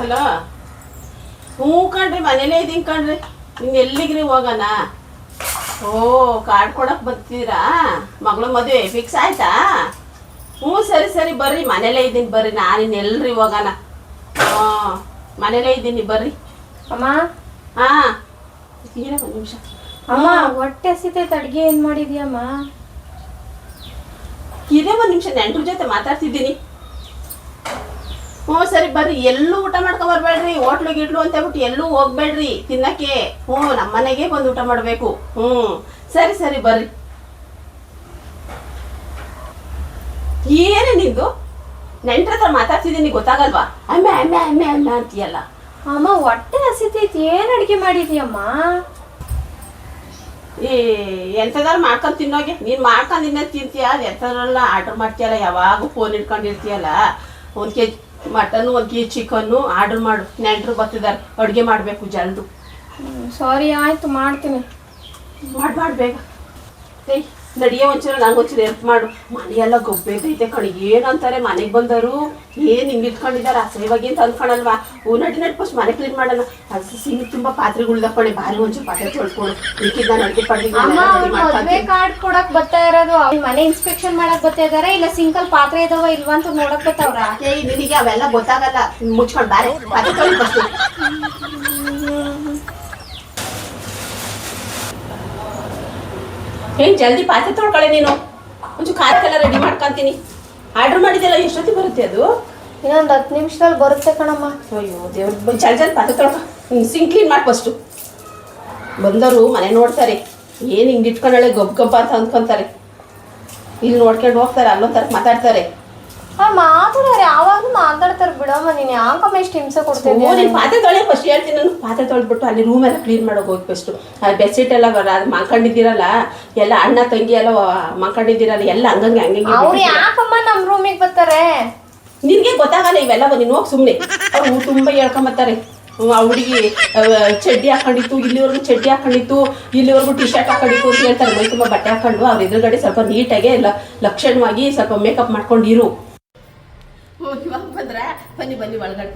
Hello. ಹ್ಞೂ ಕಣ್ರಿ, ಮನೇಲೇ ಇದ್ದೀನಿ ಕಣ್ರಿ. ನೀನು ಎಲ್ಲಿಗ್ರಿ ಹೋಗೋಣ? ಓ, ಕಾರ್ಡ್ ಕೊಡಕ್ಕೆ ಬರ್ತೀರಾ? ಮಗಳು ಮದುವೆ ಫಿಕ್ಸ್ ಆಯ್ತಾ? ಹ್ಞೂ ಸರಿ ಸರಿ ಬರ್ರಿ, ಮನೇಲೇ ಇದ್ದೀನಿ ಬರ್ರಿ. ನಾನು ಇನ್ನು ಎಲ್ರಿ ಹೋಗೋಣ? ಹಾಂ, ಮನೇಲೇ ಇದ್ದೀನಿ ಬರ್ರಿ. ಅಮ್ಮ. ಹಾಂ, ಏನೇ ಒಂದು ನಿಮಿಷ. ಅಮ್ಮ, ಹೊಟ್ಟೆ ಹಸಿತೈತೆ, ಅಡುಗೆ ಏನು ಮಾಡಿದ್ಯಮ್ಮ? ಇದೇ ಒಂದು ನಿಮಿಷ, ನೆಂಟ್ರ ಜೊತೆ ಮಾತಾಡ್ತಿದ್ದೀನಿ. ಹ್ಞೂ ಸರಿ ಬರ್ರಿ. ಎಲ್ಲೂ ಊಟ ಮಾಡ್ಕೊ ಬರ್ಬೇಡ್ರಿ, ಹೋಟ್ಲು ಗಿಟ್ಲು ಅಂತ ಹೇಳ್ಬಿಟ್ಟು ಎಲ್ಲೂ ಹೋಗ್ಬೇಡ್ರಿ ತಿನ್ನಕ್ಕೆ. ಹ್ಞೂ, ನಮ್ಮ ಮನೆಗೆ ಬಂದು ಊಟ ಮಾಡಬೇಕು. ಹ್ಞೂ ಸರಿ ಸರಿ ಬರ್ರಿ. ಏನೇ ನಿಂದು? ನೆಂಟ್ರ ಹತ್ರ ಮಾತಾಡ್ತಿದ್ದೀನಿ, ಗೊತ್ತಾಗಲ್ವಾ? ಅಮ್ಮೆ ಅಮ್ಮೆ ಅಮ್ಮೆ ಅಮ್ಮ ಅಂತೀಯಲ್ಲ. ಅಮ್ಮ, ಹೊಟ್ಟೆ ಹಸಿತೈತಿ, ಏನು ಅಡುಗೆ ಮಾಡಿದ್ಯಮ್ಮ? ಎಂಥದಾರು ಮಾಡ್ಕೊಂಡು ತಿನ್ನೋಗೆ. ನೀನು ಮಾಡ್ಕೊಂಡು ಇನ್ನೇ ತಿಂತೀಯ, ಅದು ಎಂಥದ್ರೆಲ್ಲ ಆರ್ಡ್ರ್ ಮಾಡ್ತೀಯಲ್ಲ, ಯಾವಾಗೂ ಫೋನ್ ಇಟ್ಕೊಂಡಿರ್ತೀಯಲ್ಲ. 1 kg mutton, 1 kg chicken order ಮಾಡು. ನೆಂಟರು ಬರ್ತಿದ್ದಾರೆ, ಅಡುಗೆ ಮಾಡಬೇಕು ಜಲ್ದು. ಸಾರಿ, ಆಯಿತು, ಮಾಡ್ತೀನಿ. ಮಾಡಿ ಬೇಗ. ಏಯ್ ನಡಿಯೋ, ಒಂಚೂರು ನಂಗೊಂಚೂರು ಹೆಲ್ಪ್ ಮಾಡು. ಮನೆಯೆಲ್ಲ ಗೊಬ್ಬೈತೈತೆ ಕಣಿ. ಏನಂತಾರೆ ಮನೆಗೆ ಬಂದವರು? ಏನು ಹಿಂಗೆ ಇಟ್ಕೊಂಡಿದ್ದಾರೆ ಅಸಹ್ಯವಾಗಿ ಅಂತ ಅಂದ್ಕೊಳಲ್ವಾ? ನಡಿ ಫಸ್ಟ್ ಮನೆ ಕ್ಲೀನ್ ಮಾಡೋಣ. ಅದು ಸಿಂಗ್ ತುಂಬ ಪಾತ್ರೆಗಳ್ದ ಕಣಿ. ಬಾರಿ ಒಂಚೂರು ಪಾತ್ರೆ ತೊಳ್ಕೊಂಡು ಇದಕ್ಕಿಂತ ನಾನು ಅಡುಗೆ ಮದುವೆ ಕಾರ್ಡ್ ಕೊಡಕ್ ಬರ್ತಾ ಇರೋದು, ಮನೆ ಇನ್ಸ್ಪೆಕ್ಷನ್ ಮಾಡಕ್ ಬರ್ತಾ ಇದಾರೆ, ಇಲ್ಲ ಸಿಂಕಲ್ ಪಾತ್ರೆ ಇದಾವ ಇಲ್ವಂತ ನೋಡಕ್ ಬರ್ತಾವ್ರ? ಏಯ್ ನಿನಗೆ ಅವೆಲ್ಲ ಗೊತ್ತಾಗಲ್ಲ, ಮುಚ್ಕೊಂಡು ಬಾರೆ ಪಾತ್ರೆ ತೊಳಿ ಫಸ್ಟ್. ಏನ್ ಜಲ್ದಿ ಪಾತ್ರೆ ತೊಳ್ಕೊಳ್ಳಿ ನೀನು. ಒಂಚೂರು ಖಾರಕ್ಕೆಲ್ಲ ರೆಡಿ ಮಾಡ್ಕೊಂತೀನಿ. ಆರ್ಡ್ರ್ ಮಾಡಿದೆಲ್ಲ ಎಷ್ಟೊತ್ತಿಗೆ ಬರುತ್ತೆ ಅದು? ಇನ್ನೊಂದು 10 ನಿಮಿಷದಲ್ಲಿ ಬರುತ್ತೆ ಕಣಮ್ಮ. ಅಯ್ಯೋ ದೇವ್ರ, ಜಲ್ದಿ ಪಾತ್ರೆ ತೊಳ್ಕೊ. ಸಿಂಕ್ ಕ್ಲೀನ್ ಮಾಡಿ ಫಸ್ಟು. ಬಂದವರು ಮನೆ ನೋಡ್ತಾರೆ, ಏನು ಹಿಂಗೆ ಇಟ್ಕೊಂಡಳೆ ಗಬ್ಬ ಅಂತ ಅಂದ್ಕೊಂತಾರೆ. ಇಲ್ಲಿ ನೋಡ್ಕೊಂಡು ಹೋಗ್ತಾರೆ, ಅಲ್ಲೊಂಥರ ಮಾತಾಡ್ತಾರೆ. ಮಾತಾಡೋರು ಯಾವಾಗಲೂ ಮಾತಾಡ್ತಾರೆ ಬಿಡಮ್ಮ. ನೀನು ಯಾಕಮ್ಮ ಇಷ್ಟು ಹಿಂಸೆ ಕೊಡ್ತೀನಿ? ನೀನು ಪಾತ್ರೆ ತೊಳೆ ಫಸ್ಟ್ ಹೇಳ್ತೀನಿ. ನಾನು ಪಾತ್ರೆ ತೊಳೆದ್ಬಿಟ್ಟು ಅಲ್ಲಿ ರೂಮೆಲ್ಲ ಕ್ಲೀನ್ ಮಾಡೋಕೆ ಹೋಗಿ ಫಸ್ಟು. ಅದು ಬೆಡ್ಶೀಟ್ ಎಲ್ಲ ಅದು ಮಲ್ಕೊಂಡಿದ್ದೀರಲ್ಲ, ಎಲ್ಲ ಅಣ್ಣ ತಂಗಿ ಎಲ್ಲ ಮಲ್ಕೊಂಡಿದ್ದೀರಲ್ಲ, ಎಲ್ಲ ಹಂಗಂಗೆ ಹಂಗಂಗೆ. ಅವ್ರು ಯಾಕಮ್ಮ ನಮ್ಮ ರೂಮಿಗೆ ಬರ್ತಾರೆ? ನಿನಗೆ ಗೊತ್ತಾಗಲ್ಲ ಇವೆಲ್ಲ. ನೀನು ಹೋಗಿ ಸುಮ್ಮನೆ. ಅವ್ರು ತುಂಬ ಹೇಳ್ಕೊಂಬರ್ತಾರೆ. ಆ ಹುಡುಗಿ ಚಡ್ಡಿ ಹಾಕೊಂಡಿತ್ತು, ಇಲ್ಲಿವರೆಗೂ ಚಡ್ಡಿ ಹಾಕೊಂಡಿತ್ತು, ಇಲ್ಲಿವರೆಗೂ ಟಿ ಶರ್ಟ್ ಹಾಕೊಂಡಿತ್ತು ಅಂತ ಹೇಳ್ತಾರೆ. ಮೈ ತುಂಬ ಬಟ್ಟೆ ಹಾಕೊಂಡು ಅವ್ರ ಎದುರುಗಡೆ ಸ್ವಲ್ಪ ನೀಟಾಗಿ ಲಕ್ಷಣವಾಗಿ ಸ್ವಲ್ಪ ಮೇಕಪ್ ಮಾಡ್ಕೊಂಡಿರು. ಇವಾಗ ಬಂದ್ರ ಬನ್ನಿ ಬನ್ನಿ ಒಳಗಡೆ.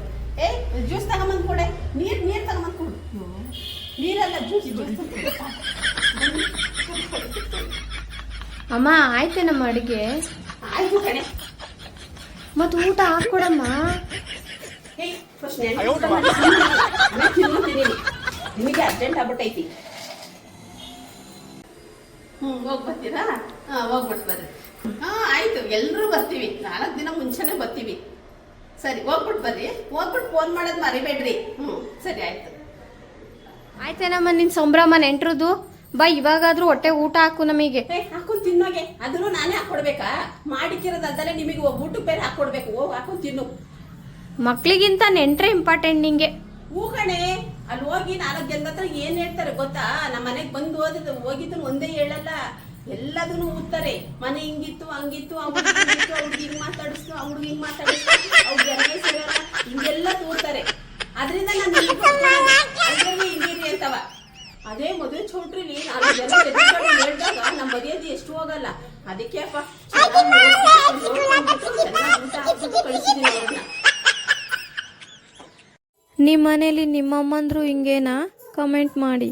ಜ್ಯೂಸ್ ತಗೊಂಬಂದು ಕೊಡೆ. ನೀರು ತಗೊಂಬಂದು ಕೊಡು. ನೀರೆಲ್ಲ ಜ್ಯೂಸ್. ಅಮ್ಮ, ಆಯ್ತೆ ನಮ್ಮ ಅಡುಗೆ? ಆಯ್ತು ಕಣೆ. ಮತ್ತು ಊಟ ಹಾಕ್ಕೊಡಮ್ಮ. ಫಸ್ಟ್ ನಿಮಗೆ ಅರ್ಜೆಂಟ್ ಆಗ್ಬಿಟ್ಟೈತಿ. ಹೋಗಿ ಬರ್ತೀರಾ? ಹೋಗ್ಬಿಟ್ಟು ಬರ್ರಿ. ಆಯ್ತು, ಎಲ್ಲರೂ ಬರ್ತೀವಿ. 4 ದಿನ ಮುಂಚೆನೆ ಬರ್ತೀವಿ. ಸರಿ, ಹೋಗ್ಬಿಟ್ಟು ಬರ್ರಿ. ಹೋಗ್ಬಿಟ್ಟು ಫೋನ್ ಮಾಡೋದು ಮರಿಬೇಡ್ರಿ. ಸರಿ ಆಯ್ತು. ಆಯ್ತೇನಮ್ಮ ನಿನ್ನ ಸಂಭ್ರಮ ನೆಂಟ್ರದು. ಬಾ, ಇವಾಗಾದ್ರೂ ಹೊಟ್ಟೆ ಊಟ ಹಾಕು ನಮಗೆ. ಹಾಕೊಂಡು ತಿನ್ನೋಗೆ. ಅದನ್ನು ನಾನೇ ಹಾಕೊಡ್ಬೇಕಾ? ಮಾಡಿಕ್ಕಿರೋದಲ್ಲದೆ ನಿಮಗೆ ಊಟಕ್ಕೆ ಬೇರೆ ಹಾಕೊಡ್ಬೇಕು. ಹೋಗಿ ಹಾಕೊಂಡು ತಿನ್ನು. ಮಕ್ಳಿಗಿಂತ ನೆಂಟ್ರೆ ಇಂಪಾರ್ಟೆಂಟ್ ನಿಂಗೆ. ಹೂ ಕಣೆ. ಅಲ್ಲಿ ಹೋಗಿ 4 ಜನದ ಹತ್ರ ಏನ್ ಹೇಳ್ತಾರೆ ಗೊತ್ತಾ? ನಮ್ಮ ಮನೆಗೆ ಬಂದು ಹೋಗಿದ್ದು ಒಂದೇ ಹೇಳಲ್ಲ, ಎಲ್ಲದನ್ನು ಊದ್ತಾರೆ. ಮನೆ ಹಿಂಗಿತ್ತು ಹಂಗಿತ್ತು, ಅವ್ರಿಗೆ ಹಿಂಗ್ ಮಾತಾಡಿಸ್ತು, ಅವ್ರಿಗೆ ಹಿಂಗ್ ಮಾತಾಡಿಸ್ತು, ಅವ್ರಿಗೆ ಎರಡೇ ಸೇರಲ್ಲ, ಹಿಂಗೆಲ್ಲ ತೂರ್ತಾರೆ. ಅದರಿಂದ ನಾನು ಹಿಂಗಿರಿ ಅಂತವ. ಅದೇ ಮದುವೆ ಚೌಟ್ರಿಲಿ ನಾನು ಹೇಳಿದಾಗ ನಮ್ಮ ಮರ್ಯಾದೆ ಎಷ್ಟು ಹೋಗಲ್ಲ. ಅದಕ್ಕೆ ಅಪ್ಪ ಚೆನ್ನಾಗಿ ಊಟ ಹಾಕ್ಬಿಟ್ಟು ಕಳಿಸಿದ್ದೀನಿ ಅವ್ರನ್ನ. ನಿಮ್ಮ ಮನೇಲಿ ನಿಮ್ಮಮ್ಮಂದ್ರು ಹಿಂಗೇನಾ? ಕಮೆಂಟ್ ಮಾಡಿ.